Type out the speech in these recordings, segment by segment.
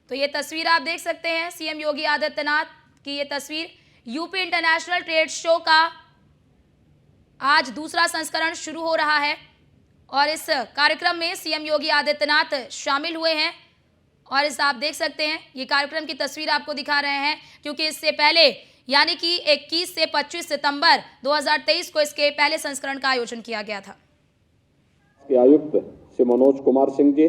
तो ये तस्वीर आप देख सकते हैं सीएम योगी आदित्यनाथ की। ये तस्वीर यूपी इंटरनेशनल ट्रेड शो का आज दूसरा संस्करण शुरू हो रहा है और इस कार्यक्रम में सीएम योगी आदित्यनाथ शामिल हुए हैं। और इस आप देख सकते हैं ये कार्यक्रम की तस्वीर आपको दिखा रहे हैं, क्योंकि इससे पहले यानी कि 21 से 25 सितंबर 2023 को इसके पहले संस्करण का आयोजन किया गया था। आयुक्त श्री मनोज कुमार सिंह जी,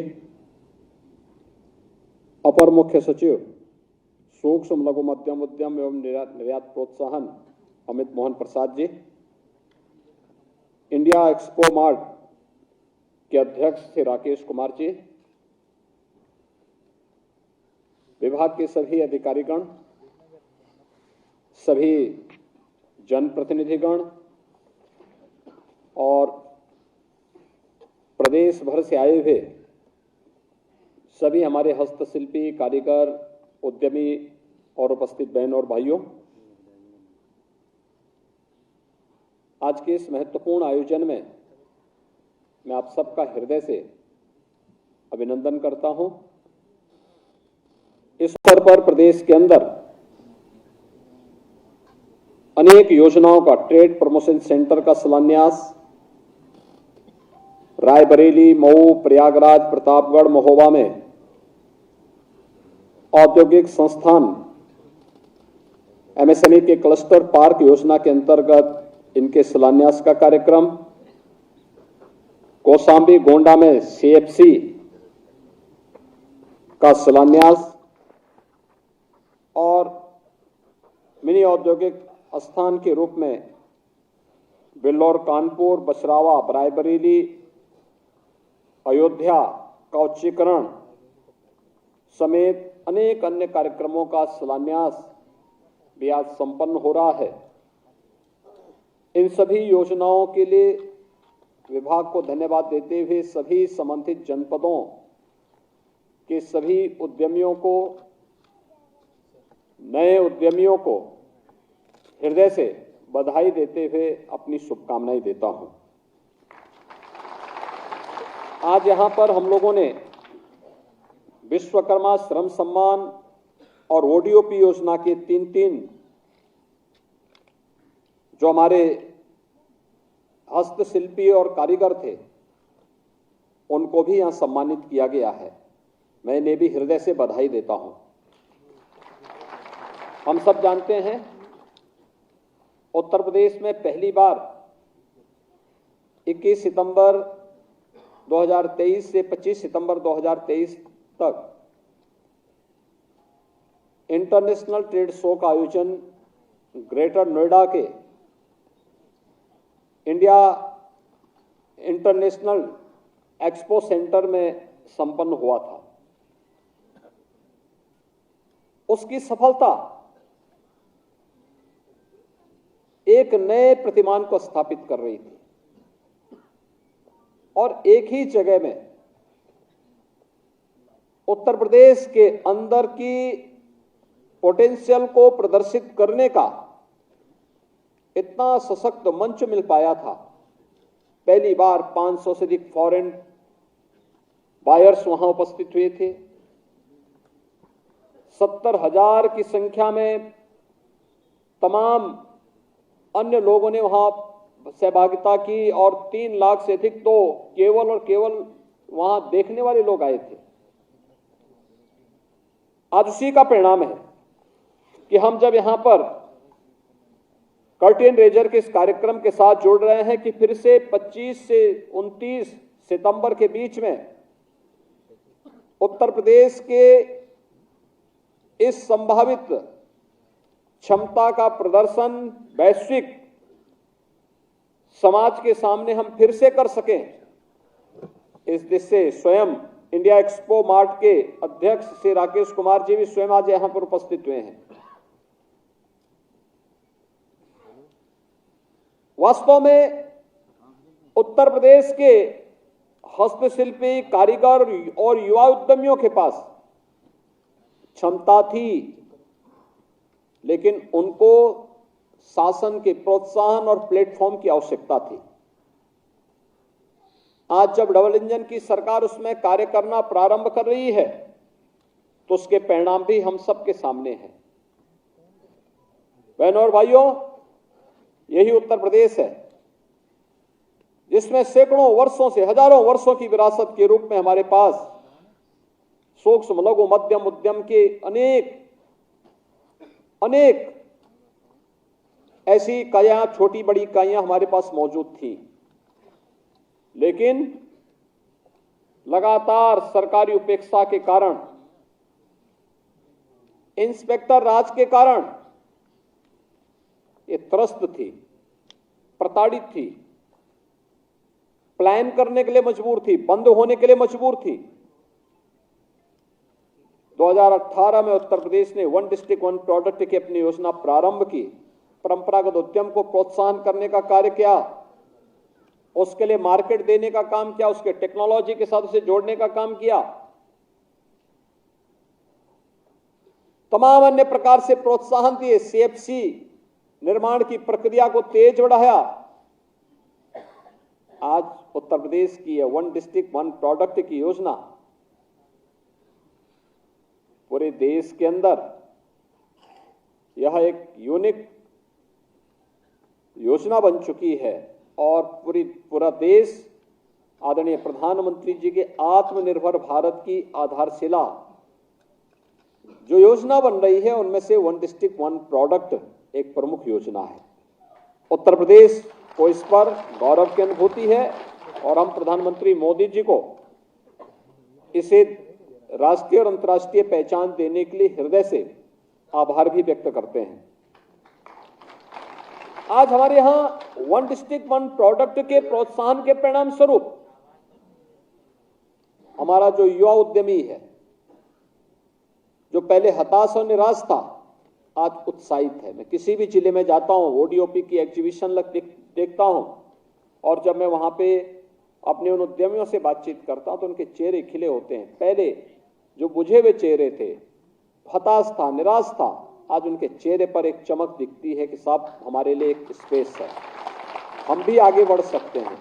अपर मुख्य सचिव सूक्ष्म लघु मध्यम उद्यम एवं निर्यात प्रोत्साहन Amit Mohan Prasad ji, India expo mart के अध्यक्ष श्री राकेश कुमार जी, विभाग के सभी अधिकारीगण, सभी जनप्रतिनिधिगण और प्रदेश भर से आए हुए सभी हमारे हस्तशिल्पी, कारीगर, उद्यमी और उपस्थित बहन और भाइयों, आज के इस महत्वपूर्ण आयोजन में मैं आप सबका हृदय से अभिनंदन करता हूं। इस अवसर पर प्रदेश के अंदर अनेक योजनाओं का ट्रेड प्रमोशन सेंटर का शिलान्यास रायबरेली, मऊ, प्रयागराज, प्रतापगढ़, महोबा में औद्योगिक संस्थान एमएसएमई के क्लस्टर पार्क योजना के अंतर्गत इनके शिलान्यास का कार्यक्रम, कौशाम्बी, गोंडा में सीएफसी का शिलान्यास और मिनी औद्योगिक स्थान के रूप में बिल्लौर, कानपुर, बसरावा, रायबरेली, अयोध्या का उच्चीकरण समेत अनेक अन्य कार्यक्रमों का शिलान्यास भी आज संपन्न हो रहा है। इन सभी योजनाओं के लिए विभाग को धन्यवाद देते हुए सभी संबंधित जनपदों के सभी उद्यमियों को, नए उद्यमियों को हृदय से बधाई देते हुए अपनी शुभकामनाएं देता हूं। आज यहां पर हम लोगों ने विश्वकर्मा श्रम सम्मान और ओडीओपी योजना के तीन जो हमारे हस्तशिल्पी और कारीगर थे उनको भी यहां सम्मानित किया गया है। मैं इन्हें भी हृदय से बधाई देता हूं। हम सब जानते हैं उत्तर प्रदेश में पहली बार 21 सितंबर 2023 से 25 सितंबर 2023 तक इंटरनेशनल ट्रेड शो का आयोजन ग्रेटर नोएडा के इंडिया इंटरनेशनल एक्सपो सेंटर में संपन्न हुआ था। उसकी सफलता एक नए प्रतिमान को स्थापित कर रही थी और एक ही जगह में उत्तर प्रदेश के अंदर की पोटेंशियल को प्रदर्शित करने का इतना सशक्त मंच मिल पाया था। पहली बार 500 से अधिक फॉरेन बायर्स वहां उपस्थित हुए थे। 70,000 की संख्या में तमाम अन्य लोगों ने वहां सहभागिता की और 3 लाख से अधिक तो केवल और केवल वहां देखने वाले लोग आए थे। आज उसी का परिणाम है कि हम जब यहां पर कर्टेन रेजर के इस कार्यक्रम के साथ जुड़ रहे हैं कि फिर से 25 से 29 सितंबर के बीच में उत्तर प्रदेश के इस संभावित क्षमता का प्रदर्शन वैश्विक समाज के सामने हम फिर से कर सकें, इस दिशा से स्वयं इंडिया एक्सपो मार्ट के अध्यक्ष श्री राकेश कुमार जी भी स्वयं आज यहां पर उपस्थित हुए हैं। वास्तव में उत्तर प्रदेश के हस्तशिल्पी, कारीगर और युवा उद्यमियों के पास क्षमता थी, लेकिन उनको शासन के प्रोत्साहन और प्लेटफॉर्म की आवश्यकता थी। आज जब डबल इंजन की सरकार उसमें कार्य करना प्रारंभ कर रही है तो उसके परिणाम भी हम सबके सामने हैं। बहनों और भाइयों, यही उत्तर प्रदेश है जिसमें सैकड़ों वर्षों से, हजारों वर्षों की विरासत के रूप में हमारे पास सूक्ष्म लघु मध्यम उद्यम के अनेक ऐसी इकाइयां, छोटी बड़ी इकाइयां हमारे पास मौजूद थी। लेकिन लगातार सरकारी उपेक्षा के कारण, इंस्पेक्टर राज के कारण ये त्रस्त थी, प्रताड़ित थी, प्लान करने के लिए मजबूर थी, बंद होने के लिए मजबूर थी। 2018 में उत्तर प्रदेश ने वन डिस्ट्रिक्ट वन प्रोडक्ट की अपनी योजना प्रारंभ की, परंपरागत उद्यम को प्रोत्साहन करने का कार्य किया, उसके लिए मार्केट देने का काम किया, उसके टेक्नोलॉजी के साथ उसे जोड़ने का काम किया, तमाम अन्य प्रकार से प्रोत्साहन दिए, सीएफसी निर्माण की प्रक्रिया को तेज बढ़ाया। आज उत्तर प्रदेश की यह वन डिस्ट्रिक्ट वन प्रोडक्ट की योजना पूरे देश के अंदर यह एक यूनिक योजना बन चुकी है और पूरा देश आदरणीय प्रधानमंत्री जी के आत्मनिर्भर भारत की आधारशिला जो योजना बन रही है उनमें से वन डिस्ट्रिक्ट वन प्रोडक्ट एक प्रमुख योजना है। उत्तर प्रदेश को इस पर गौरव की अनुभूति है और हम प्रधानमंत्री मोदी जी को इसे राष्ट्रीय और अंतर्राष्ट्रीय पहचान देने के लिए हृदय से आभार भी व्यक्त करते हैं। आज हमारे यहां वन डिस्ट्रिक्ट वन प्रोडक्ट के प्रोत्साहन के परिणाम स्वरूप हमारा जो युवा उद्यमी है, जो पहले हताश और निराश था, आज उत्साहित है। मैं किसी भी जिले में जाता हूं, ओडीओपी की एग्जीबिशन देखता हूं और जब मैं वहां पे अपने उन उद्यमियों से बातचीत करता हूं तो उनके चेहरे खिले होते हैं। पहले जो बुझे हुए चेहरे थे, हताश था, निराश था, आज उनके चेहरे पर एक चमक दिखती है कि साहब हमारे लिए एक स्पेस है, हम भी आगे बढ़ सकते हैं।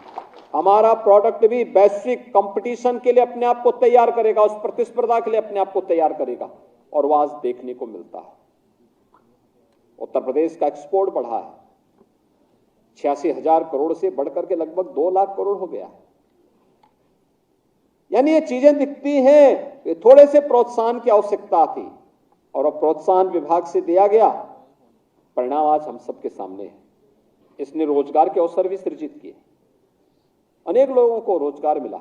हमारा प्रोडक्ट भी वैश्विक कंपटीशन के लिए अपने आप को तैयार करेगा, उस प्रतिस्पर्धा के लिए अपने आप को तैयार करेगा और वह आज देखने को मिलता है। उत्तर प्रदेश का एक्सपोर्ट बढ़ा है, 86,000 करोड़ से बढ़कर के लगभग 2 लाख करोड़ हो गया है। यानी ये चीजें दिखती हैं कि थोड़े से प्रोत्साहन की आवश्यकता थी और अब प्रोत्साहन विभाग से दिया गया, परिणाम आज हम सबके सामने है। इसने रोजगार के अवसर भी सृजित किए, अनेक लोगों को रोजगार मिला,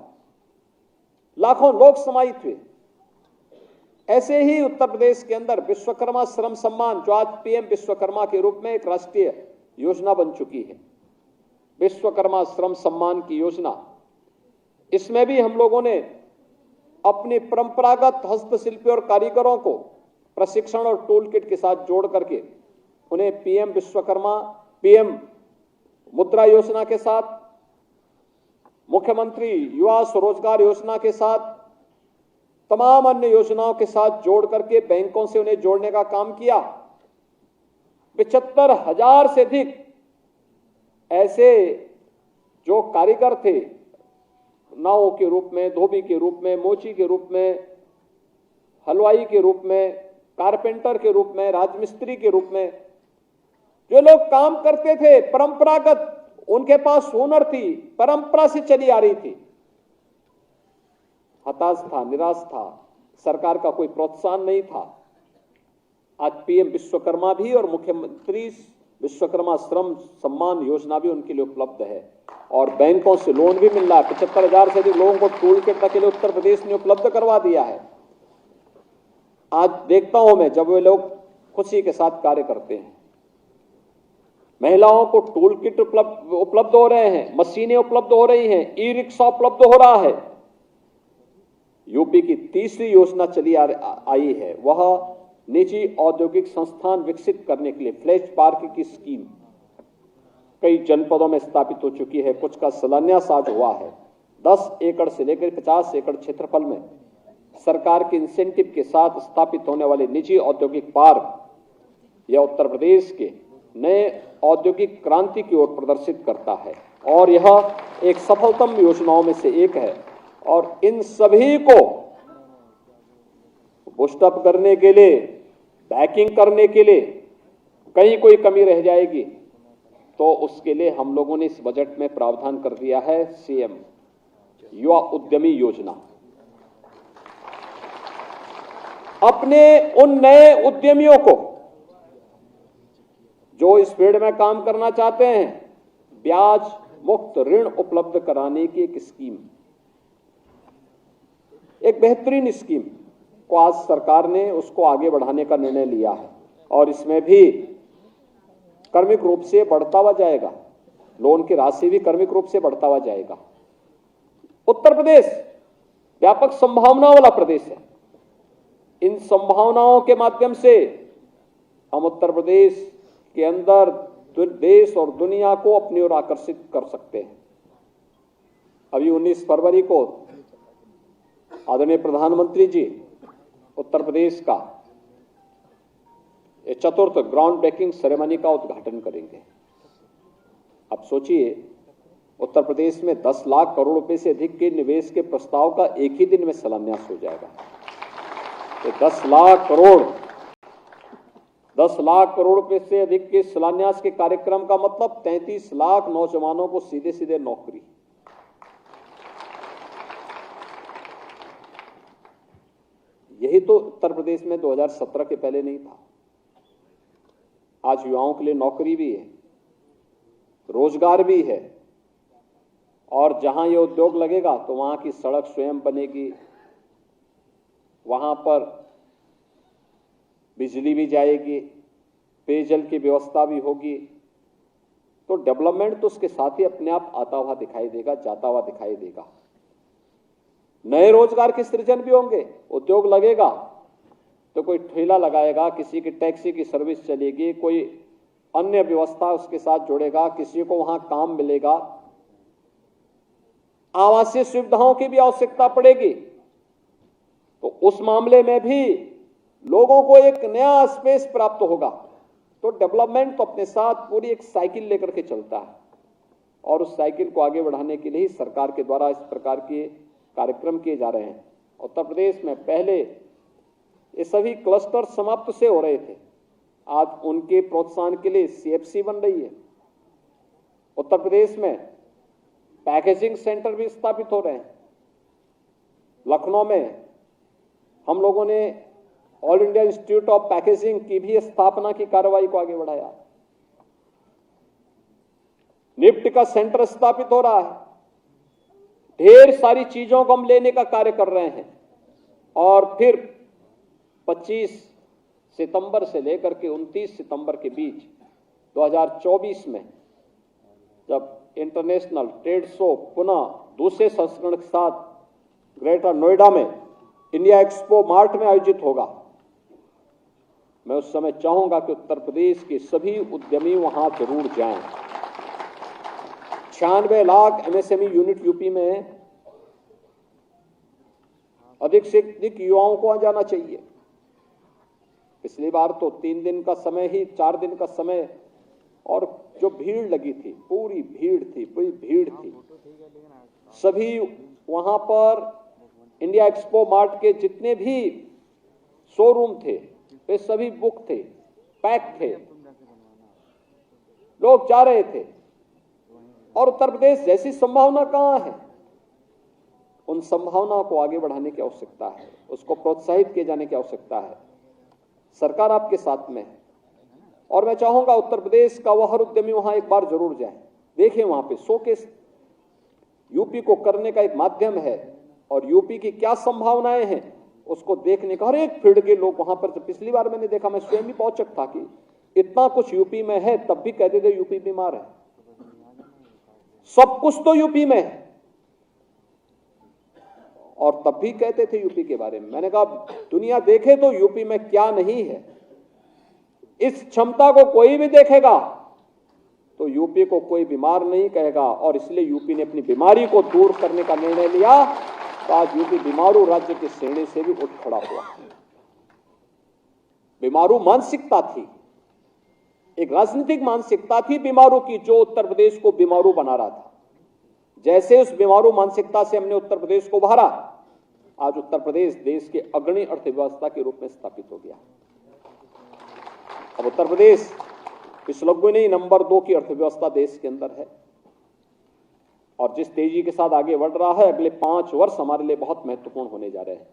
लाखों लोग समाहित हुए। ऐसे ही उत्तर प्रदेश के अंदर विश्वकर्मा श्रम सम्मान, जो आज पीएम विश्वकर्मा के रूप में एक राष्ट्रीय योजना बन चुकी है, विश्वकर्मा श्रम सम्मान की योजना, इसमें भी हम लोगों ने अपने परंपरागत हस्तशिल्पी और कारीगरों को प्रशिक्षण और टूल किट के साथ जोड़ करके उन्हें पीएम विश्वकर्मा, पीएम मुद्रा योजना के साथ, मुख्यमंत्री युवा स्वरोजगार योजना के साथ, तमाम अन्य योजनाओं के साथ जोड़ करके बैंकों से उन्हें जोड़ने का काम किया। 75,000 से अधिक ऐसे जो कारीगर थे, नाव के रूप में, धोबी के रूप में, मोची के रूप में, हलवाई के रूप में, कारपेंटर के रूप में, राजमिस्त्री के रूप में, जो लोग काम करते थे परंपरागत, उनके पास हुनर थी, परंपरा से चली आ रही थी, हताश था, निराश था, सरकार का कोई प्रोत्साहन नहीं था। आज पीएम विश्वकर्मा भी और मुख्यमंत्री विश्वकर्मा श्रम सम्मान योजना भी उनके लिए उपलब्ध है और बैंकों से लोन भी मिल रहा है। 75,000 से अधिक लोगों को टूल किट के लिए उत्तर प्रदेश ने उपलब्ध करवा दिया है। आज देखता हूं मैं, जब वे लोग खुशी के साथ कार्य करते हैं, महिलाओं को टूल किट उपलब्ध हो रहे हैं, मशीनें उपलब्ध हो रही हैं, ई रिक्शा उपलब्ध हो रहा है। यूपी की तीसरी योजना चली आई है, वह निजी औद्योगिक संस्थान विकसित करने के लिए फ्लैश पार्क की स्कीम कई जनपदों में स्थापित हो चुकी है। कुछ का शिलान्यास आज हुआ है। 10 एकड़ से लेकर 50 एकड़ क्षेत्रफल में सरकार के इंसेंटिव के साथ स्थापित होने वाले निजी औद्योगिक पार्क यह उत्तर प्रदेश के नए औद्योगिक क्रांति की ओर प्रदर्शित करता है और यह एक सफलतम योजनाओं में से एक है। और इन सभी को बूस्टअप करने के लिए, बैकिंग करने के लिए कहीं कोई कमी रह जाएगी तो उसके लिए हम लोगों ने इस बजट में प्रावधान कर दिया है सीएम युवा उद्यमी योजना। अपने उन नए उद्यमियों को जो इस फील्ड में काम करना चाहते हैं, ब्याज मुक्त ऋण उपलब्ध कराने की एक स्कीम, एक बेहतरीन स्कीम को आज सरकार ने उसको आगे बढ़ाने का निर्णय लिया है और इसमें भी क्रमिक रूप से बढ़ता हुआ जाएगा, लोन की राशि भी क्रमिक रूप से बढ़ता हुआ जाएगा। उत्तर प्रदेश व्यापक संभावनाओं वाला प्रदेश है। इन संभावनाओं के माध्यम से हम उत्तर प्रदेश के अंदर देश और दुनिया को अपनी ओर आकर्षित कर सकते हैं। अभी 19 फरवरी को आदरणीय प्रधानमंत्री जी उत्तर प्रदेश का चतुर्थ ग्राउंड ब्रेकिंग सेरेमनी का उद्घाटन करेंगे। अब सोचिए, उत्तर प्रदेश में 10 लाख करोड़ रुपए से अधिक के निवेश के प्रस्ताव का एक ही दिन में शिलान्यास हो जाएगा। तो 10 लाख करोड़ रुपए से अधिक के शिलान्यास के कार्यक्रम का मतलब 33 लाख नौजवानों को सीधे सीधे नौकरी। यही तो उत्तर प्रदेश में 2017 के पहले नहीं था। आज युवाओं के लिए नौकरी भी है, रोजगार भी है और जहां ये उद्योग लगेगा तो वहां की सड़क स्वयं बनेगी, वहां पर बिजली भी जाएगी, पेयजल की व्यवस्था भी होगी। तो डेवलपमेंट तो उसके साथ ही अपने आप आता हुआ दिखाई देगा, जाता हुआ दिखाई देगा। नए रोजगार के सृजन भी होंगे। उद्योग लगेगा तो कोई ठेला लगाएगा, किसी की टैक्सी की सर्विस चलेगी, कोई अन्य व्यवस्था उसके साथ जुड़ेगा, किसी को वहां काम मिलेगा, आवासीय सुविधाओं की भी आवश्यकता पड़ेगी। तो उस मामले में भी लोगों को एक नया स्पेस प्राप्त होगा। तो डेवलपमेंट तो अपने साथ पूरी एक साइकिल लेकर के चलता है और उस साइकिल को आगे बढ़ाने के लिए ही सरकार के द्वारा इस प्रकार के कार्यक्रम किए जा रहे हैं। उत्तर प्रदेश में पहले ये सभी क्लस्टर समाप्त से हो रहे थे, आज उनके प्रोत्साहन के लिए सीएफसी बन रही है। उत्तर प्रदेश में पैकेजिंग सेंटर भी स्थापित हो रहे हैं। लखनऊ में हम लोगों ने all India institute of packaging की भी स्थापना की कार्रवाई को आगे बढ़ाया। निफ्ट का सेंटर स्थापित हो रहा है। ढेर सारी चीजों को हम लेने का कार्य कर रहे हैं और फिर 25 सितंबर से लेकर के 29 सितंबर के बीच 2024 में जब इंटरनेशनल ट्रेड शो पुनः दूसरे संस्करण के साथ ग्रेटर नोएडा में इंडिया एक्सपो मार्ट में आयोजित होगा, मैं उस समय चाहूंगा कि उत्तर प्रदेश के सभी उद्यमी वहां जरूर जाएं। 96 लाख एमएसएमई यूनिट यूपी में अधिक से अधिक युवाओं को वहां जाना चाहिए। पिछली बार तो 3 दिन का समय ही, 4 दिन का समय, और जो भीड़ लगी थी, पूरी भीड़ थी। सभी वहां पर इंडिया एक्सपो मार्ट के जितने भी शोरूम थे वे सभी बुक थे, पैक थे, लोग जा रहे थे। और उत्तर प्रदेश जैसी संभावना कहां है? उन संभावनाओं को आगे बढ़ाने की आवश्यकता है, उसको प्रोत्साहित किए जाने की आवश्यकता है। सरकार आपके साथ में है और मैं चाहूंगा उत्तर प्रदेश का वह हर उद्यमी वहां एक बार जरूर जाए, देखें। वहां पे शोकेस यूपी को करने का एक माध्यम है और यूपी की क्या संभावनाएं हैं उसको देखने का हर एक फील्ड के लोग वहां पर। पिछली बार मैंने देखा, मैं स्वयं भी पहुंचक था कि इतना कुछ यूपी में है, तब भी कहते थे यूपी बीमार है। सब कुछ तो यूपी में है और तब भी कहते थे यूपी के बारे में। मैंने कहा दुनिया देखे तो यूपी में क्या नहीं है। इस क्षमता को कोई भी देखेगा तो यूपी को कोई बीमार नहीं कहेगा और इसलिए यूपी ने अपनी बीमारी को दूर करने का निर्णय लिया। तो आज यूपी बीमारू राज्य के श्रेणी से भी उठ खड़ा हुआ। बीमारू मानसिकता थी, एक राजनीतिक मानसिकता थी बीमारू की, जो उत्तर प्रदेश को बीमारू बना रहा था। जैसे उस बीमारू मानसिकता से हमने उत्तर प्रदेश को उभारा, आज उत्तर प्रदेश देश के अग्रणी अर्थव्यवस्था के रूप में स्थापित हो गया। अब उत्तर प्रदेश विश्वसनीय नंबर 2 की अर्थव्यवस्था देश के अंदर है और जिस तेजी के साथ आगे बढ़ रहा है, अगले 5 वर्ष हमारे लिए बहुत महत्वपूर्ण होने जा रहे हैं,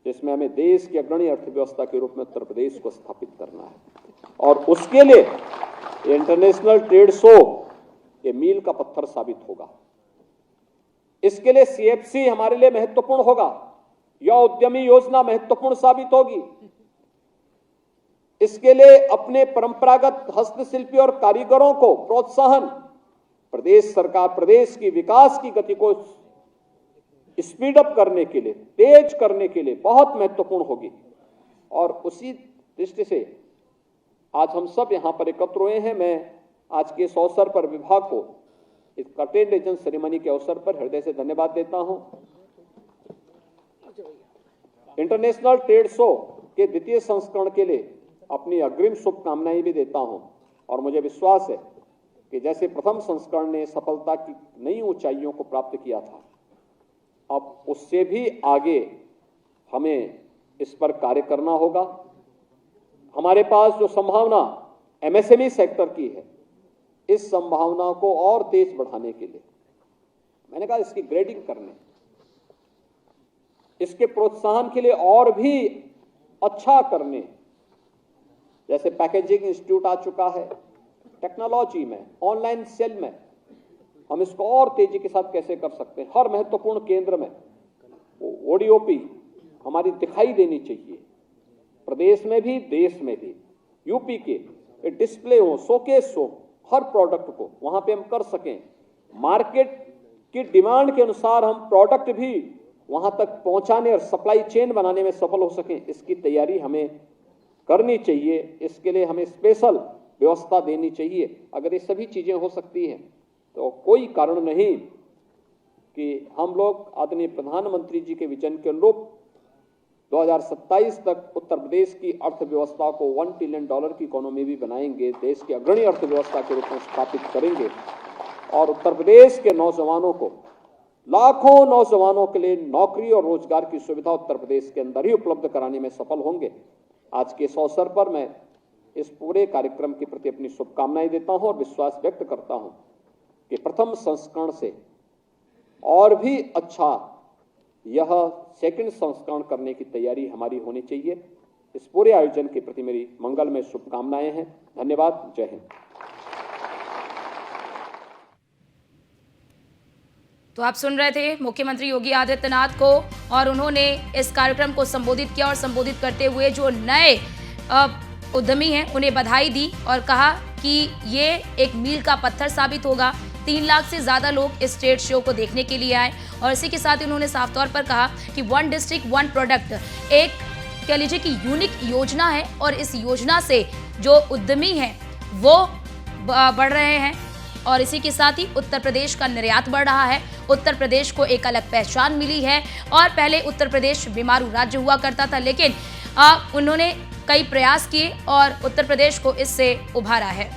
जिसमें हमें देश की अग्रणी अर्थव्यवस्था के रूप में उत्तर प्रदेश को स्थापित करना है। और उसके लिए इंटरनेशनल ट्रेड शो ये मील का पत्थर साबित होगा। इसके लिए सीएफसी हमारे लिए महत्वपूर्ण होगा, यह उद्यमी योजना महत्वपूर्ण साबित होगी। इसके लिए अपने परंपरागत हस्तशिल्पी और कारीगरों को प्रोत्साहन, प्रदेश सरकार प्रदेश की विकास की गति को स्पीड अप करने के लिए, तेज करने के लिए बहुत महत्वपूर्ण होगी। और उसी दृष्टि से आज हम सब यहां पर एकत्र हुए हैं। मैं आज के इस अवसर पर विभाग को इस कर्टेन रेजन सेरेमनी के अवसर पर हृदय से धन्यवाद देता हूं। इंटरनेशनल ट्रेड शो के द्वितीय संस्करण के लिए अपनी अग्रिम शुभकामनाएं भी देता हूं और मुझे विश्वास है कि जैसे प्रथम संस्करण ने सफलता की नई ऊंचाइयों को प्राप्त किया था, अब उससे भी आगे हमें इस पर कार्य करना होगा। हमारे पास जो संभावना एमएसएमई सेक्टर की है, इस संभावना को और तेज बढ़ाने के लिए मैंने कहा इसकी ग्रेडिंग करने, इसके प्रोत्साहन के लिए और भी अच्छा करने, जैसे पैकेजिंग इंस्टीट्यूट आ चुका है, टेक्नोलॉजी में, ऑनलाइन सेल में हम इसको और तेजी के साथ कैसे कर सकते हैं। हर महत्वपूर्ण केंद्र में ओडीओपी हमारी दिखाई देनी चाहिए, प्रदेश में भी देश में भी। यूपी के डिस्प्ले हो, शोकेस हो, हर प्रोडक्ट को वहां पे हम कर सकें। मार्केट की डिमांड के अनुसार हम प्रोडक्ट भी वहां तक पहुंचाने और सप्लाई चेन बनाने में सफल हो सकें, इसकी तैयारी हमें करनी चाहिए। इसके लिए हमें स्पेशल व्यवस्था देनी चाहिए। अगर ये सभी चीजें हो सकती हैं तो कोई कारण नहीं कि हम लोग आदरणीय प्रधानमंत्री जी के विजन के अनुरूप 2027 तक उत्तर प्रदेश की अर्थव्यवस्था को $1 ट्रिलियन की इकोनॉमी भी बनाएंगे, देश की अग्रणी अर्थव्यवस्था के रूप में स्थापित करेंगे और उत्तर प्रदेश के नौजवानों को, लाखों नौजवानों के लिए नौकरी और रोजगार की सुविधा उत्तर प्रदेश के अंदर ही उपलब्ध कराने में सफल होंगे। आज के इस अवसर पर मैं इस पूरे कार्यक्रम के प्रति अपनी शुभकामनाएं देता हूं और विश्वास व्यक्त करता हूं कि प्रथम संस्करण से और भी अच्छा यह सेकंड संस्करण करने की तैयारी हमारी होनी चाहिए। इस पूरे आयोजन के प्रति मेरी मंगलमय शुभकामनाएं हैं। धन्यवाद। जय हिंद। तो आप सुन रहे थे मुख्यमंत्री योगी आदित्यनाथ को और उन्होंने इस कार्यक्रम को संबोधित किया और संबोधित करते हुए जो नए उद्यमी हैं उन्हें बधाई दी और कहा कि ये एक मील का पत्थर साबित होगा। 3 लाख से ज़्यादा लोग इस ट्रेड शो को देखने के लिए आए और इसी के साथ ही उन्होंने साफ तौर पर कहा कि 1 डिस्ट्रिक्ट 1 प्रोडक्ट एक कह लीजिए कि यूनिक योजना है और इस योजना से जो उद्यमी हैं वो बढ़ रहे हैं और इसी के साथ ही उत्तर प्रदेश का निर्यात बढ़ रहा है। उत्तर प्रदेश को एक अलग पहचान मिली है और पहले उत्तर प्रदेश बीमारू राज्य हुआ करता था, लेकिन उन्होंने कई प्रयास किए और उत्तर प्रदेश को इससे उभारा है।